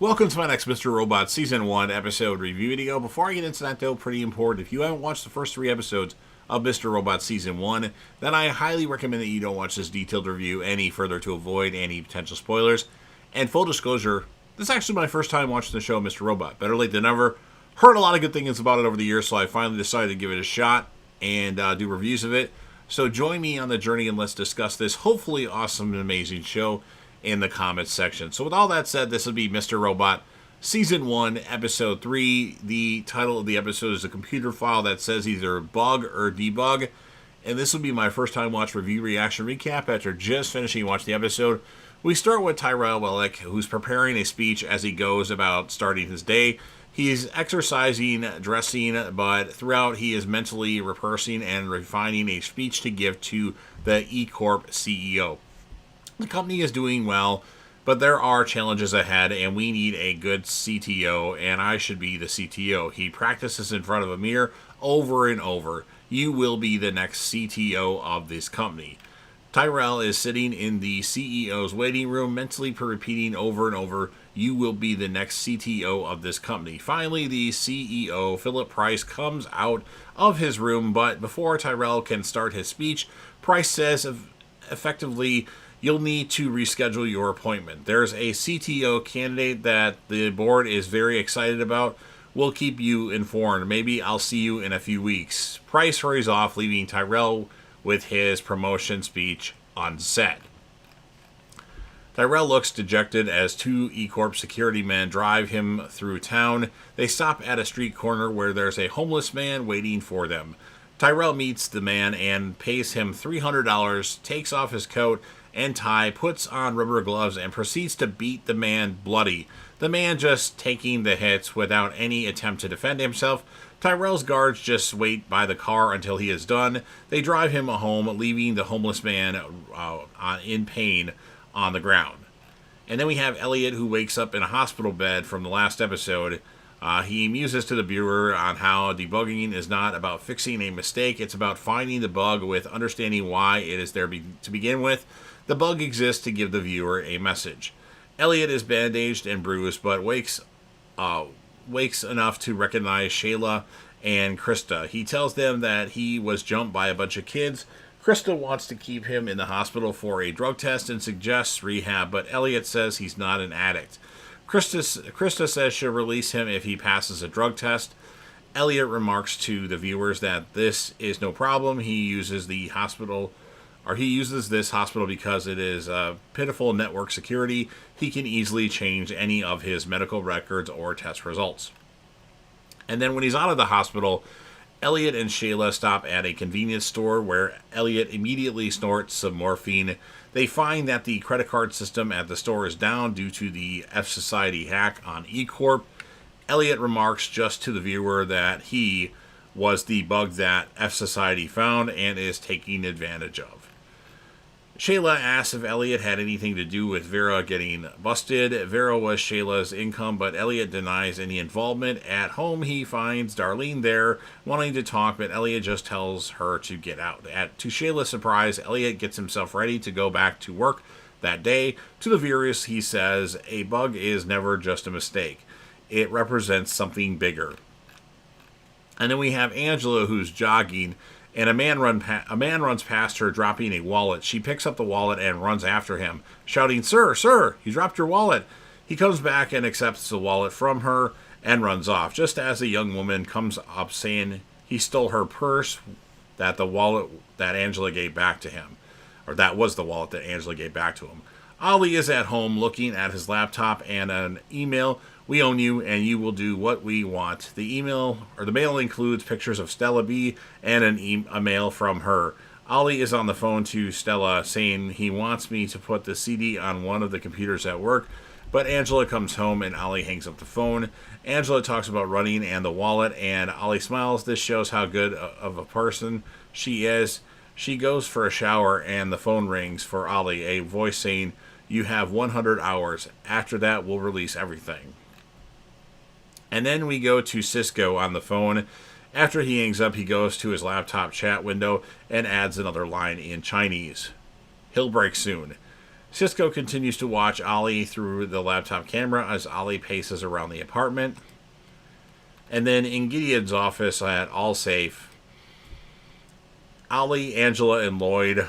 Welcome to my next Mr. Robot Season 1 episode review video. Before I get into that though, pretty important, if you haven't watched the first 3 episodes of Mr. Robot Season 1, then I highly recommend that you don't watch this detailed review any further to avoid any potential spoilers. And full disclosure, this is actually my first time watching the show Mr. Robot. Better late than never. Heard a lot of good things about it over the years, so I finally decided to give it a shot and do reviews of it. So join me on the journey and let's discuss this hopefully awesome and amazing show in the comments section. So with all that said, this will be Mr. Robot Season 1, Episode 3. The title of the episode is a computer file that says either bug or debug. And this will be my first time watch review reaction recap after just finishing watching the episode. We start with Tyrell Wellick, who's preparing a speech as he goes about starting his day. He's exercising, dressing, but throughout he is mentally rehearsing and refining a speech to give to the E-Corp CEO. The company is doing well, but there are challenges ahead, and we need a good CTO, and I should be the CTO. He practices in front of a mirror over and over. You will be the next CTO of this company. Tyrell is sitting in the CEO's waiting room, mentally repeating over and over, you will be the next CTO of this company. Finally, the CEO, Philip Price, comes out of his room, but before Tyrell can start his speech, Price says effectively, you'll need to reschedule your appointment. There's a CTO candidate that the board is very excited about. We'll keep you informed. Maybe I'll see you in a few weeks. Price hurries off, leaving Tyrell with his promotion speech unsaid. Tyrell looks dejected as 2 E-Corp security men drive him through town. They stop at a street corner where there's a homeless man waiting for them. Tyrell meets the man and pays him $300, takes off his coat and tie, puts on rubber gloves, and proceeds to beat the man bloody. The man just taking the hits without any attempt to defend himself. Tyrell's guards just wait by the car until he is done. They drive him home, leaving the homeless man in pain on the ground. And then we have Elliot, who wakes up in a hospital bed from the last episode. He muses to the viewer on how debugging is not about fixing a mistake. It's about finding the bug with understanding why it is there to begin with. The bug exists to give the viewer a message. Elliot is bandaged and bruised, but wakes enough to recognize Shayla and Krista. He tells them that he was jumped by a bunch of kids. Krista wants to keep him in the hospital for a drug test and suggests rehab, but Elliot says he's not an addict. Krista says she'll release him if he passes a drug test. Elliot remarks to the viewers that this is no problem. He uses this hospital because it is pitiful network security. He can easily change any of his medical records or test results. And then when he's out of the hospital, Elliot and Shayla stop at a convenience store where Elliot immediately snorts some morphine. They find that the credit card system at the store is down due to the F Society hack on E-Corp. Elliot remarks just to the viewer that he was the bug that F Society found and is taking advantage of. Shayla asks if Elliot had anything to do with Vera getting busted. Vera was Shayla's income, but Elliot denies any involvement. At home, he finds Darlene there, wanting to talk, but Elliot just tells her to get out. To Shayla's surprise, Elliot gets himself ready to go back to work that day. To the viewers, he says, a bug is never just a mistake. It represents something bigger. And then we have Angela, who's jogging, and a man runs past her, dropping a wallet. She picks up the wallet and runs after him, shouting, Sir, you dropped your wallet. He comes back and accepts the wallet from her and runs off, just as a young woman comes up saying he stole her purse, that the wallet that Angela gave back to him, or that was the wallet that Angela gave back to him. Ollie is at home looking at his laptop and an email. We own you, and you will do what we want. The mail includes pictures of Stella B and a mail from her. Ollie is on the phone to Stella, saying he wants me to put the CD on one of the computers at work, but Angela comes home and Ollie hangs up the phone. Angela talks about running and the wallet, and Ollie smiles. This shows how good of a person she is. She goes for a shower, and the phone rings for Ollie, a voice saying, you have 100 hours. After that, we'll release everything. And then we go to Cisco on the phone. After he hangs up, he goes to his laptop chat window and adds another line in Chinese. He'll break soon. Cisco continues to watch Ollie through the laptop camera as Ollie paces around the apartment. And then in Gideon's office at Allsafe, Ollie, Angela, and Lloyd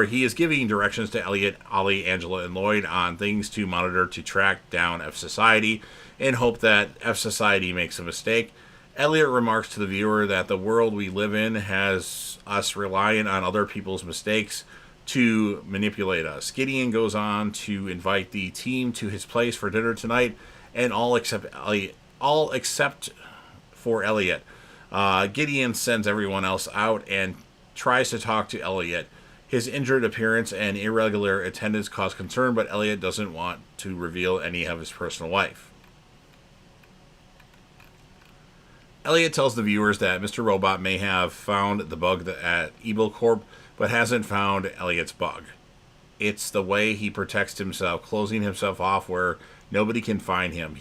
he is giving directions to Elliot, Ollie, Angela, and Lloyd on things to monitor to track down F Society in hope that F Society makes a mistake. Elliot remarks to the viewer that the world we live in has us relying on other people's mistakes to manipulate us. Gideon goes on to invite the team to his place for dinner tonight, and all except for Elliot. Gideon sends everyone else out and tries to talk to Elliot. His injured appearance and irregular attendance cause concern, but Elliot doesn't want to reveal any of his personal life. Elliot tells the viewers that Mr. Robot may have found the bug at Evil Corp, but hasn't found Elliot's bug. It's the way he protects himself, closing himself off where nobody can find him.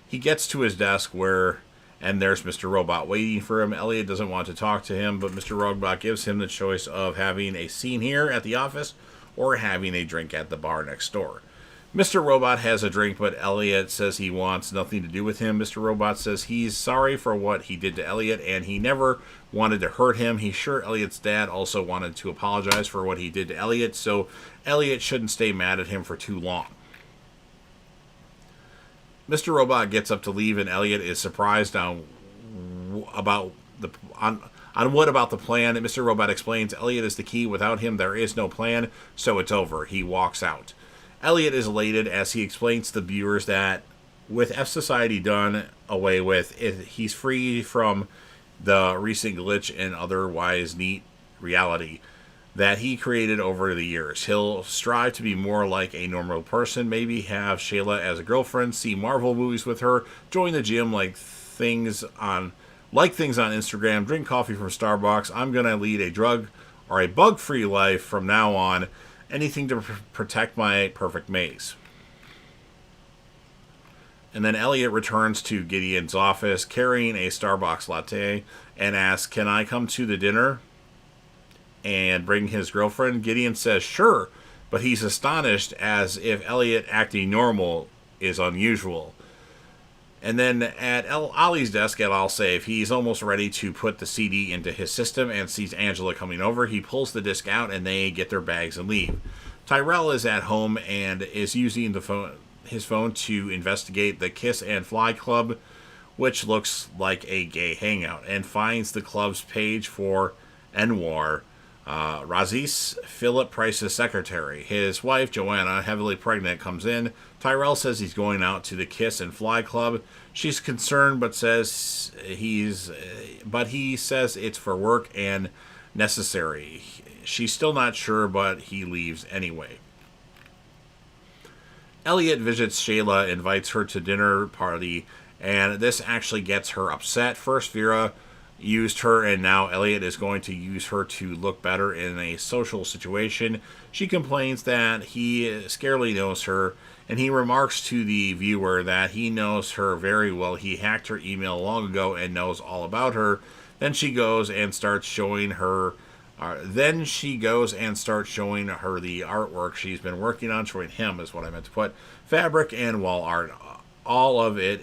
He gets to his desk and there's Mr. Robot waiting for him. Elliot doesn't want to talk to him, but Mr. Robot gives him the choice of having a scene here at the office or having a drink at the bar next door. Mr. Robot has a drink, but Elliot says he wants nothing to do with him. Mr. Robot says he's sorry for what he did to Elliot, and he never wanted to hurt him. He's sure Elliot's dad also wanted to apologize for what he did to Elliot, so Elliot shouldn't stay mad at him for too long. Mr. Robot gets up to leave, and Elliot is surprised on what about the plan. And Mr. Robot explains Elliot is the key. Without him, there is no plan, so it's over. He walks out. Elliot is elated as he explains to the viewers that with F Society done away with, he's free from the recent glitch and otherwise neat reality that he created over the years. He'll strive to be more like a normal person, maybe have Shayla as a girlfriend, see Marvel movies with her, join the gym, like things on Instagram, drink coffee from Starbucks. I'm going to lead a drug or a bug-free life from now on. Anything to protect my perfect maze. And then Elliot returns to Gideon's office carrying a Starbucks latte and asks, "Can I come to the dinner and bring his girlfriend?" Gideon says sure, but he's astonished as if Elliot acting normal is unusual. And then at Ollie's desk at Allsafe, he's almost ready to put the CD into his system and sees Angela coming over. He pulls the disc out and they get their bags and leave. Tyrell is at home and is using his phone to investigate the Kiss and Fly Club, which looks like a gay hangout, and finds the club's page for Anwar, Razis, Philip Price's secretary. His wife, Joanna, heavily pregnant, comes in. Tyrell says he's going out to the Kiss and Fly Club. She's concerned, but he says it's for work and necessary. She's still not sure, but he leaves anyway. Elliot visits Shayla, invites her to dinner party, and this actually gets her upset. First, Vera used her, and now Elliot is going to use her to look better in a social situation. She complains that he scarcely knows her, and he remarks to the viewer that he knows her very well. He hacked her email long ago and knows all about her. Then she goes and starts showing her the artwork she's been working on, showing him is what I meant to put, fabric and wall art, all of it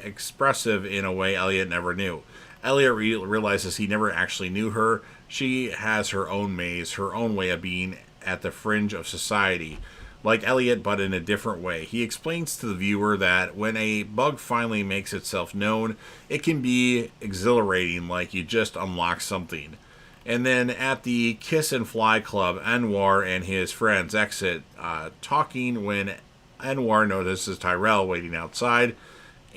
expressive in a way Elliot never knew. Elliot realizes he never actually knew her. She has her own maze, her own way of being at the fringe of society, like Elliot, but in a different way. He explains to the viewer that when a bug finally makes itself known, it can be exhilarating, like you just unlock something. And then at the Kiss and Fly Club, Anwar and his friends exit, talking when Anwar notices Tyrell waiting outside,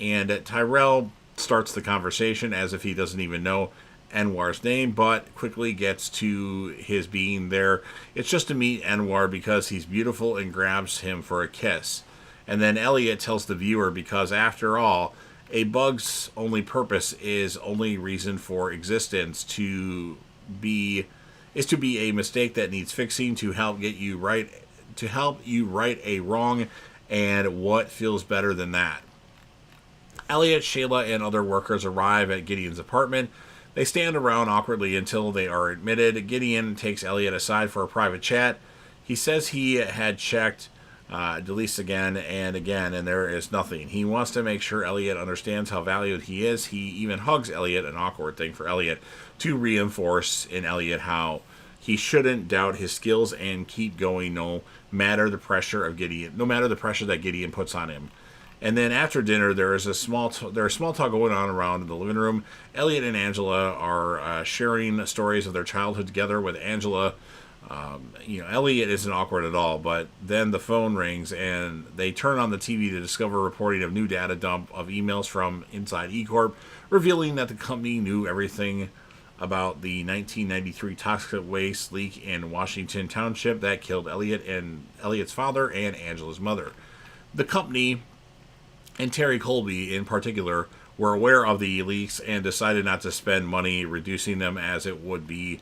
and Tyrell starts the conversation as if he doesn't even know Anwar's name, but quickly gets to his being there. It's just to meet Anwar because he's beautiful and grabs him for a kiss. And then Elliot tells the viewer because after all, a bug's only purpose is only reason for existence to be a mistake that needs fixing to help you right a wrong, and what feels better than that? Elliot, Shayla, and other workers arrive at Gideon's apartment. They stand around awkwardly until they are admitted. Gideon takes Elliot aside for a private chat. He says he had checked Delise again and again, and there is nothing. He wants to make sure Elliot understands how valued he is. He even hugs Elliot, an awkward thing for Elliot, to reinforce in Elliot how he shouldn't doubt his skills and keep going no matter the pressure that Gideon puts on him. And then after dinner, there is small talk going on around in the living room. Elliot and Angela are sharing stories of their childhood together. With Angela, Elliot isn't awkward at all, but then the phone rings and they turn on the TV to discover reporting of new data dump of emails from inside E-Corp, revealing that the company knew everything about the 1993 toxic waste leak in Washington Township that killed Elliot's father and Angela's mother. The company, and Terry Colby in particular, were aware of the leaks and decided not to spend money reducing them, as it would be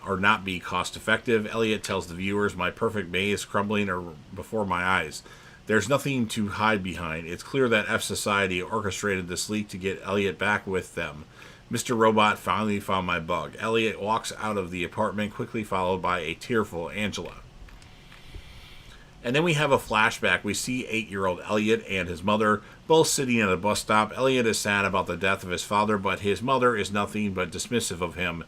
or not be cost effective. Elliot tells the viewers, "My perfect maze crumbling before my eyes. There's nothing to hide behind. It's clear that F Society orchestrated this leak to get Elliot back with them. Mr. Robot finally found my bug." Elliot walks out of the apartment, quickly followed by a tearful Angela. And then we have a flashback. We see 8-year-old Elliot and his mother both sitting at a bus stop. Elliot is sad about the death of his father, but his mother is nothing but dismissive of him.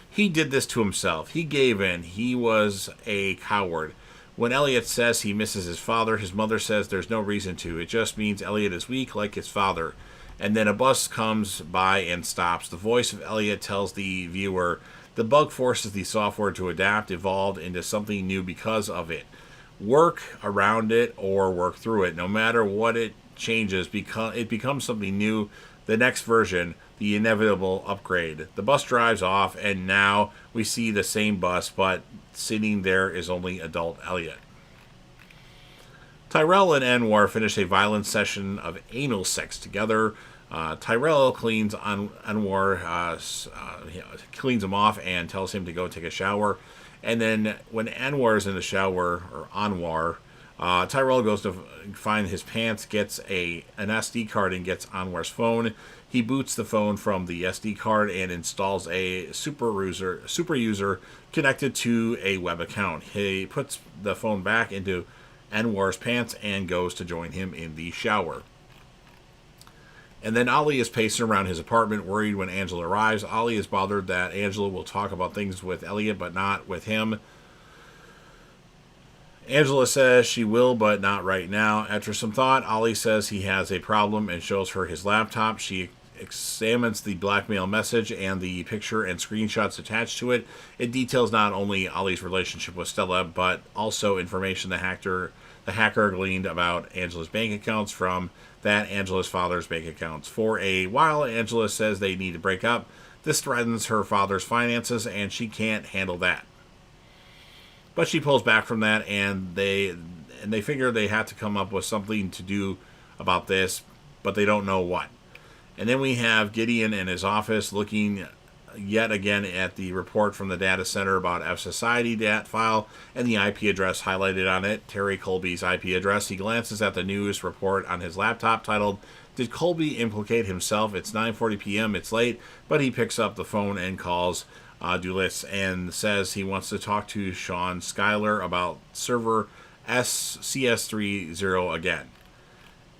He did this to himself. He gave in. He was a coward. When Elliot says he misses his father, his mother says there's no reason to. It just means Elliot is weak like his father. And then a bus comes by and stops. The voice of Elliot tells the viewer, the bug forces the software to adapt, evolve into something new because of it. Work around it or work through it. No matter what it changes, it becomes something new. The next version, the inevitable upgrade. The bus drives off, and now we see the same bus, but sitting there is only adult Elliot. Tyrell and Anwar finish a violent session of anal sex together. Tyrell cleans Anwar, cleans him off and tells him to go take a shower. And then when Anwar is in the shower, or Anwar, Tyrell goes to find his pants, gets an SD card, and gets Anwar's phone. He boots the phone from the SD card and installs a super user connected to a web account. He puts the phone back into Anwar's pants and goes to join him in the shower. And then Ollie is pacing around his apartment, worried when Angela arrives. Ollie is bothered that Angela will talk about things with Elliot, but not with him. Angela says she will, but not right now. After some thought, Ollie says he has a problem and shows her his laptop. She examines the blackmail message and the picture and screenshots attached to it. It details not only Ollie's relationship with Stella, but also information the hacker gleaned about Angela's bank accounts from Angela's father's bank accounts. For a while, Angela says they need to break up. This threatens her father's finances, and she can't handle that. But she pulls back from that, and they figure they have to come up with something to do about this, but they don't know what. And then we have Gideon in his office looking yet again at the report from the data center about F Society dat file and the IP address highlighted on it, Terry Colby's IP address. He glances at the news report on his laptop titled, "Did Colby implicate himself?" It's 9:40 p.m. It's late, but he picks up the phone and calls Dulles and says he wants to talk to Sean Schuyler about server CS30 again.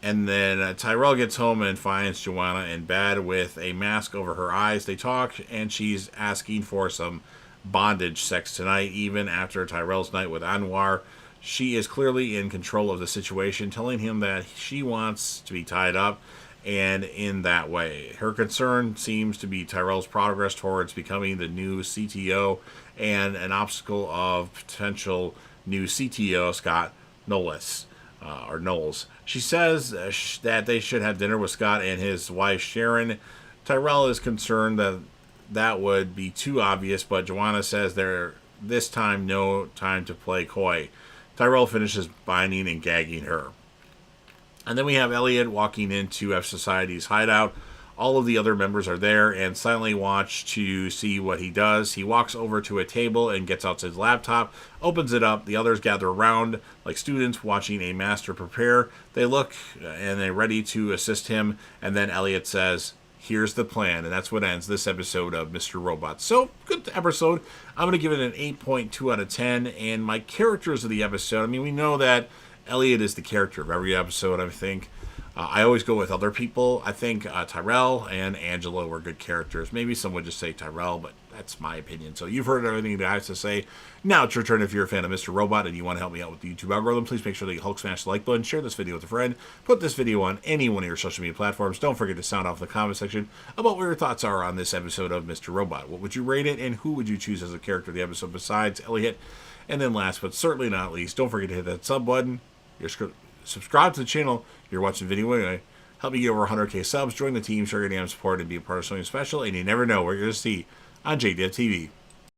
And then Tyrell gets home and finds Joanna in bed with a mask over her eyes. They talk, and she's asking for some bondage sex tonight, even after Tyrell's night with Anwar. She is clearly in control of the situation, telling him that she wants to be tied up, and in that way. Her concern seems to be Tyrell's progress towards becoming the new CTO and an obstacle of potential new CTO, Scott Knowles. Knowles. She says that they should have dinner with Scott and his wife Sharon. Tyrell is concerned that would be too obvious, but Joanna says this time no time to play coy. Tyrell finishes binding and gagging her. And then we have Elliot walking into F Society's hideout. All of the other members are there and silently watch to see what he does. He walks over to a table and gets out his laptop, opens it up. The others gather around like students watching a master prepare. They look and they're ready to assist him. And then Elliot says, here's the plan. And that's what ends this episode of Mr. Robot. So, good episode. I'm going to give it an 8.2 out of 10. And my characters of the episode, I mean, we know that Elliot is the character of every episode, I think. I always go with other people. I think Tyrell and Angela were good characters. Maybe some would just say Tyrell, but that's my opinion. So you've heard everything that I have to say. Now it's your turn. If you're a fan of Mr. Robot and you want to help me out with the YouTube algorithm, please make sure that you Hulk smash the like button, share this video with a friend, put this video on any one of your social media platforms. Don't forget to sound off in the comment section about what your thoughts are on this episode of Mr. Robot. What would you rate it, and who would you choose as a character of the episode besides Elliot? And then last but certainly not least, don't forget to hit that sub button. Subscribe to the channel. You're watching the video anyway. Help me get over 100k subs. Join the team, share your damn support, and be a part of something special. And you never know what you're going to see on JDev TV.